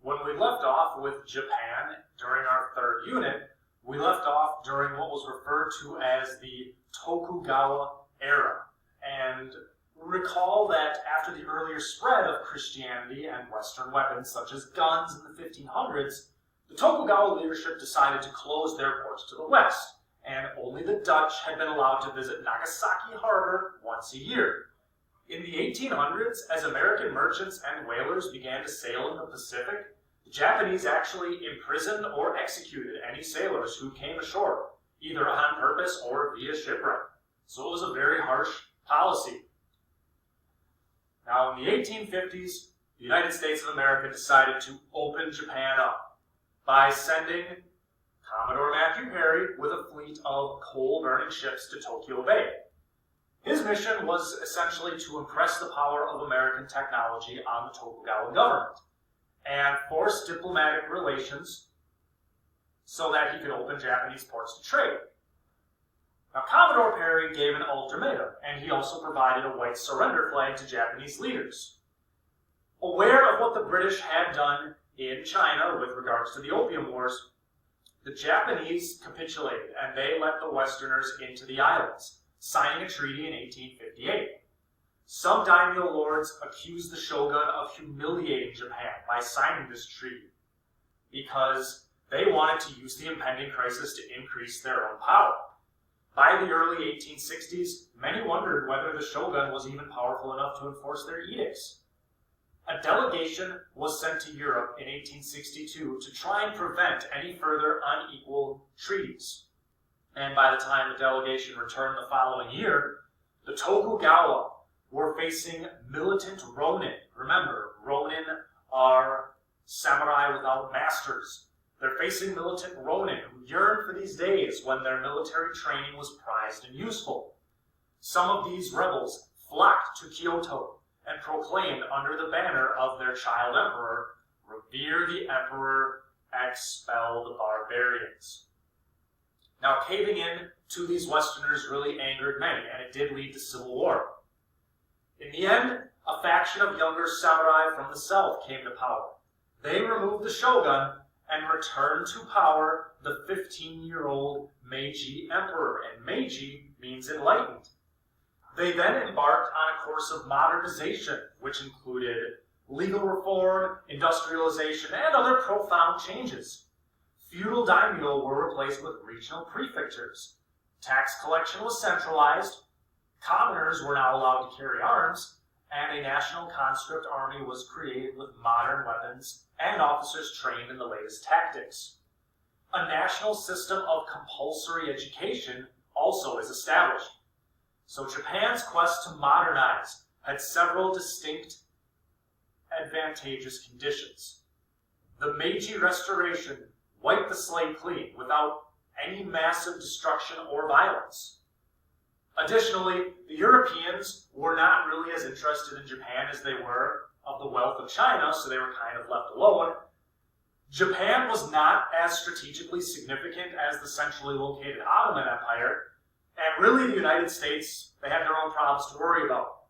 When we left off with Japan during our third unit, we left off during what was referred to as the Tokugawa era. And recall that after the earlier spread of Christianity and Western weapons such as guns in the 1500s, the Tokugawa leadership decided to close their ports to the west, and only the Dutch had been allowed to visit Nagasaki Harbor once a year. In the 1800s, as American merchants and whalers began to sail in the Pacific, the Japanese actually imprisoned or executed any sailors who came ashore, either on purpose or via shipwreck. So it was a very harsh policy. Now, in the 1850s, the United States of America decided to open Japan up by sending Commodore Matthew Perry with a fleet of coal-burning ships to Tokyo Bay. His mission was essentially to impress the power of American technology on the Tokugawa government and force diplomatic relations so that he could open Japanese ports to trade. Now, Commodore Perry gave an ultimatum, and he also provided a white surrender flag to Japanese leaders. Aware of what the British had done in China with regards to the Opium Wars, the Japanese capitulated, and they let the Westerners into the islands, signing a treaty in 1858. Some daimyo lords accused the shogun of humiliating Japan by signing this treaty because they wanted to use the impending crisis to increase their own power. By the early 1860s, many wondered whether the shogun was even powerful enough to enforce their edicts. A delegation was sent to Europe in 1862 to try and prevent any further unequal treaties. And by the time the delegation returned the following year, the Tokugawa were facing militant ronin. Remember, ronin are samurai without masters. They're facing militant ronin who yearned for these days when their military training was prized and useful. Some of these rebels flocked to Kyoto and proclaimed under the banner of their child emperor, "Revere the emperor, expel the barbarians." Now, caving in to these Westerners really angered many, and it did lead to civil war. In the end, a faction of younger samurai from the south came to power. They removed the shogun and returned to power the 15-year-old Meiji emperor, and Meiji means enlightened. They then embarked on a course of modernization, which included legal reform, industrialization, and other profound changes. Feudal daimyo were replaced with regional prefectures. Tax collection was centralized. Commoners were now allowed to carry arms, and a national conscript army was created with modern weapons and officers trained in the latest tactics. A national system of compulsory education also is established. So Japan's quest to modernize had several distinct advantageous conditions. The Meiji Restoration wiped the slate clean without any massive destruction or violence. Additionally, the Europeans were not really as interested in Japan as they were of the wealth of China, so they were kind of left alone. Japan was not as strategically significant as the centrally located Ottoman Empire, and really the United States, they had their own problems to worry about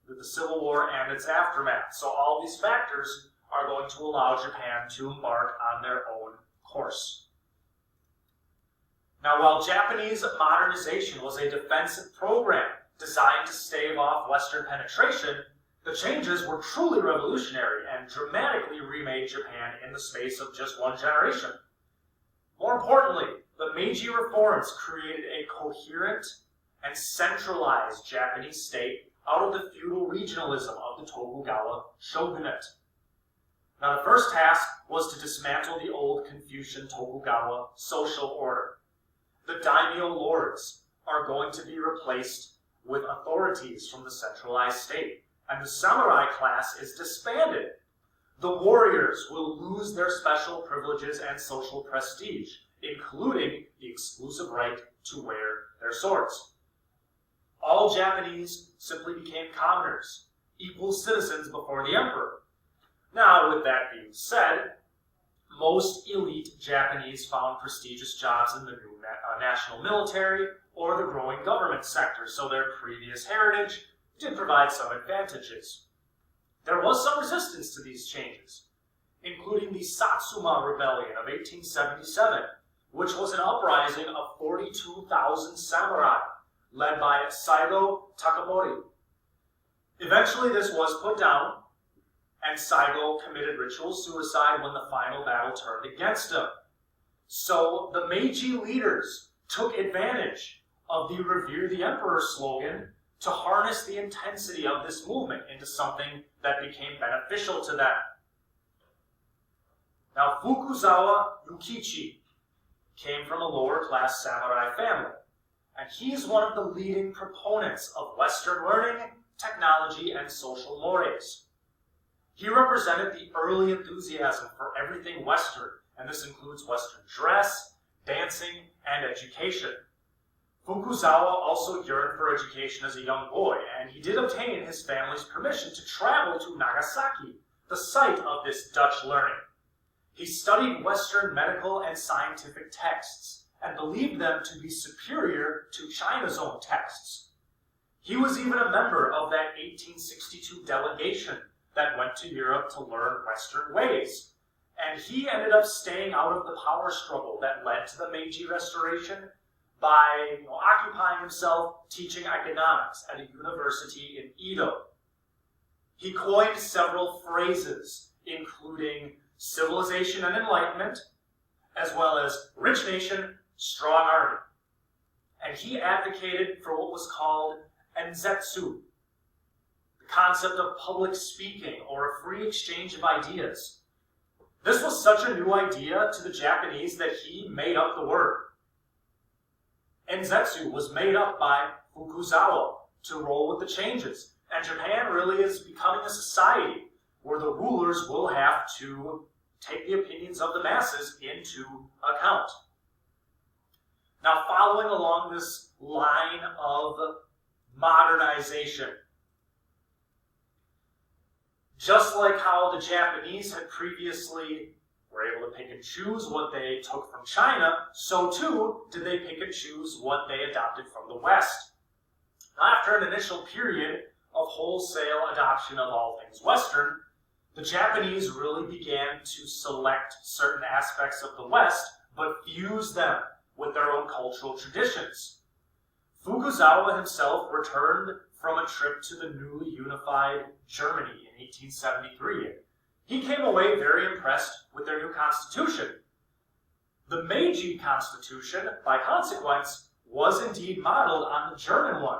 with the Civil War and its aftermath. So all these factors are going to allow Japan to embark on their own course. Now, while Japanese modernization was a defensive program designed to stave off Western penetration, the changes were truly revolutionary and dramatically remade Japan in the space of just one generation. More importantly, the Meiji reforms created a coherent and centralized Japanese state out of the feudal regionalism of the Tokugawa shogunate. Now, the first task was to dismantle the old Confucian Tokugawa social order. The daimyo lords are going to be replaced with authorities from the centralized state, and the samurai class is disbanded. The warriors will lose their special privileges and social prestige, including the exclusive right to wear their swords. All Japanese simply became commoners, equal citizens before the emperor. Now, with that being said, most elite Japanese found prestigious jobs in the new national military or the growing government sector, so their previous heritage did provide some advantages. There was some resistance to these changes. including the Satsuma Rebellion of 1877, which was an uprising of 42,000 samurai, led by Saigo Takamori. Eventually this was put down, and Saigo committed ritual suicide when the final battle turned against him. So the Meiji leaders took advantage of the Revere the Emperor slogan to harness the intensity of this movement into something that became beneficial to them. Now, Fukuzawa Yukichi came from a lower-class samurai family, and he is one of the leading proponents of Western learning, technology, and social mores. He represented the early enthusiasm for everything Western, and this includes Western dress, dancing, and education. Fukuzawa also yearned for education as a young boy, and he did obtain his family's permission to travel to Nagasaki, the site of this Dutch learning. He studied Western medical and scientific texts, and believed them to be superior to China's own texts. He was even a member of that 1862 delegation that went to Europe to learn Western ways, and he ended up staying out of the power struggle that led to the Meiji Restoration by occupying himself teaching economics at a university in Edo. He coined several phrases, including civilization and enlightenment, as well as rich nation, strong army. And he advocated for what was called enzetsu, the concept of public speaking or a free exchange of ideas. This was such a new idea to the Japanese that he made up the word. Enzetsu was made up by Fukuzawa to roll with the changes, and Japan really is becoming a society where the rulers will have to take the opinions of the masses into account. Now, following along this line of modernization, just like how the Japanese had previously were able to pick and choose what they took from China, so too did they pick and choose what they adopted from the West. Now, after an initial period of wholesale adoption of all things Western, the Japanese really began to select certain aspects of the West, but fuse them with their own cultural traditions. Fukuzawa himself returned from a trip to the newly unified Germany in 1873. He came away very impressed with their new constitution. The Meiji Constitution, by consequence, was indeed modeled on the German one,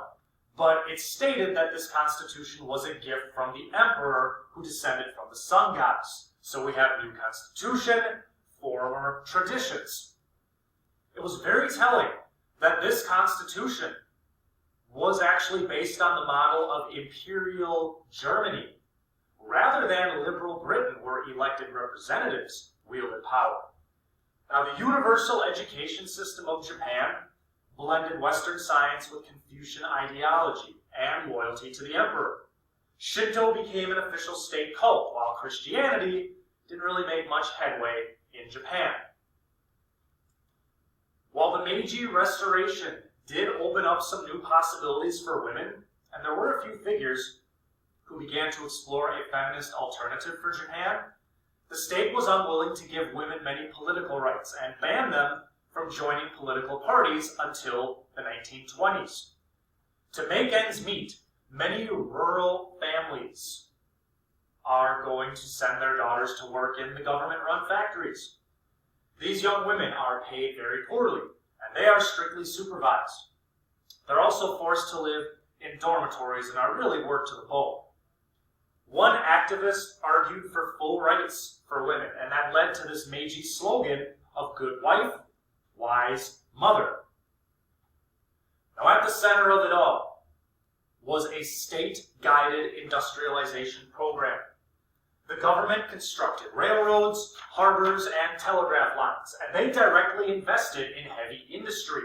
but it stated that this constitution was a gift from the emperor who descended from the sun goddess. So we have a new constitution, former traditions. It was very telling that this constitution was actually based on the model of imperial Germany, rather than liberal Britain, where elected representatives wielded power. Now, the universal education system of Japan blended Western science with Confucian ideology and loyalty to the emperor. Shinto became an official state cult, while Christianity didn't really make much headway in Japan. While the Meiji Restoration did open up some new possibilities for women, and there were a few figures who began to explore a feminist alternative for Japan, the state was unwilling to give women many political rights and banned them from joining political parties until the 1920s. To make ends meet, many rural families are going to send their daughters to work in the government-run factories. These young women are paid very poorly, and they are strictly supervised. They're also forced to live in dormitories and are really worked to the bone. One activist argued for full rights for women, and that led to this Meiji slogan of good wife, wise mother. Now, at the center of it all was a state-guided industrialization program. The government constructed railroads, harbors, and telegraph lines, and they directly invested in heavy industry.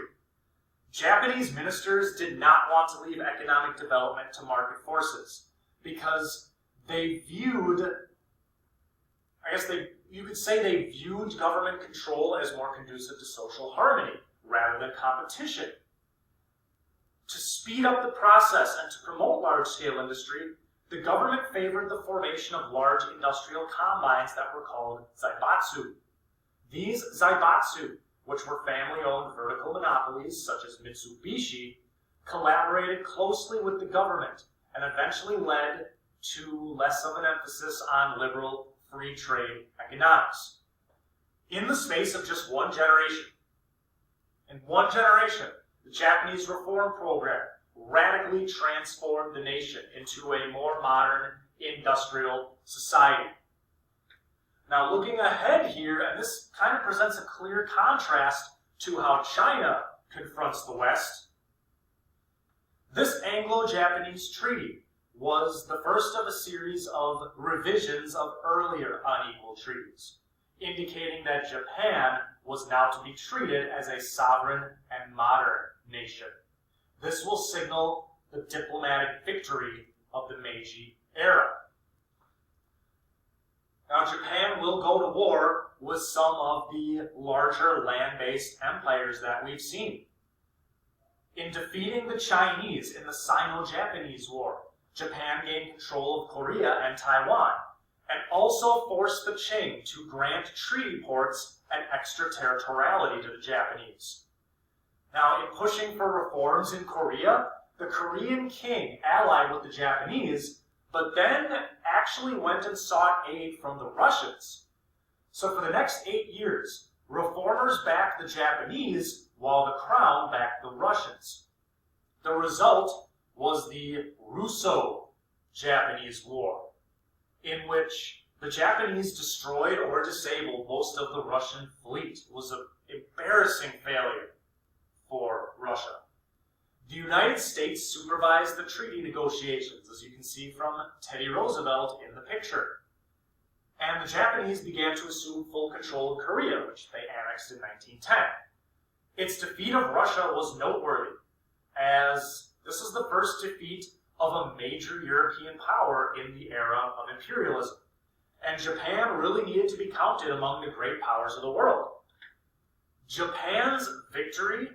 Japanese ministers did not want to leave economic development to market forces because they viewed, you could say they viewed government control as more conducive to social harmony rather than competition. To speed up the process and to promote large-scale industry, the government favored the formation of large industrial combines that were called zaibatsu. These zaibatsu, which were family-owned vertical monopolies such as Mitsubishi, collaborated closely with the government and eventually led to less of an emphasis on liberal free trade economics. In the space of just one generation, the Japanese reform program radically transformed the nation into a more modern industrial society. Now, looking ahead here, and this kind of presents a clear contrast to how China confronts the West. This Anglo-Japanese treaty was the first of a series of revisions of earlier unequal treaties, indicating that Japan was now to be treated as a sovereign and modern nation. This will signal the diplomatic victory of the Meiji era. Now, Japan will go to war with some of the larger land-based empires that we've seen. In defeating the Chinese in the Sino-Japanese War, Japan gained control of Korea and Taiwan, and also forced the Qing to grant treaty ports and extraterritoriality to the Japanese. Now, in pushing for reforms in Korea, the Korean king allied with the Japanese, but then actually went and sought aid from the Russians. So for the next 8 years, reformers backed the Japanese while the crown backed the Russians. The result was the Russo-Japanese War, in which the Japanese destroyed or disabled most of the Russian fleet. It was an embarrassing failure for Russia. The United States supervised the treaty negotiations, as you can see from Teddy Roosevelt in the picture. And the Japanese began to assume full control of Korea, which they annexed in 1910. Its defeat of Russia was noteworthy, as this is the first defeat of a major European power in the era of imperialism. And Japan really needed to be counted among the great powers of the world. Japan's victory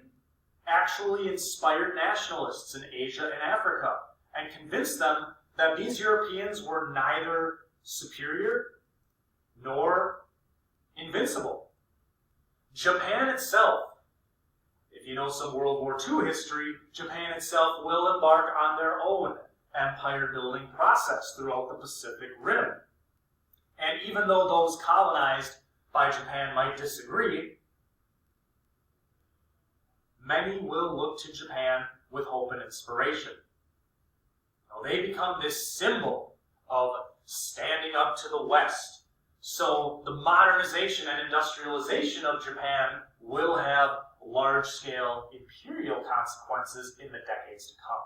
actually inspired nationalists in Asia and Africa and convinced them that these Europeans were neither superior nor invincible. Japan itself, if you know some World War II history, Japan itself will embark on their own empire-building process throughout the Pacific Rim. And even though those colonized by Japan might disagree, many will look to Japan with hope and inspiration. Now, they become this symbol of standing up to the West. So the modernization and industrialization of Japan will have large-scale imperial consequences in the decades to come.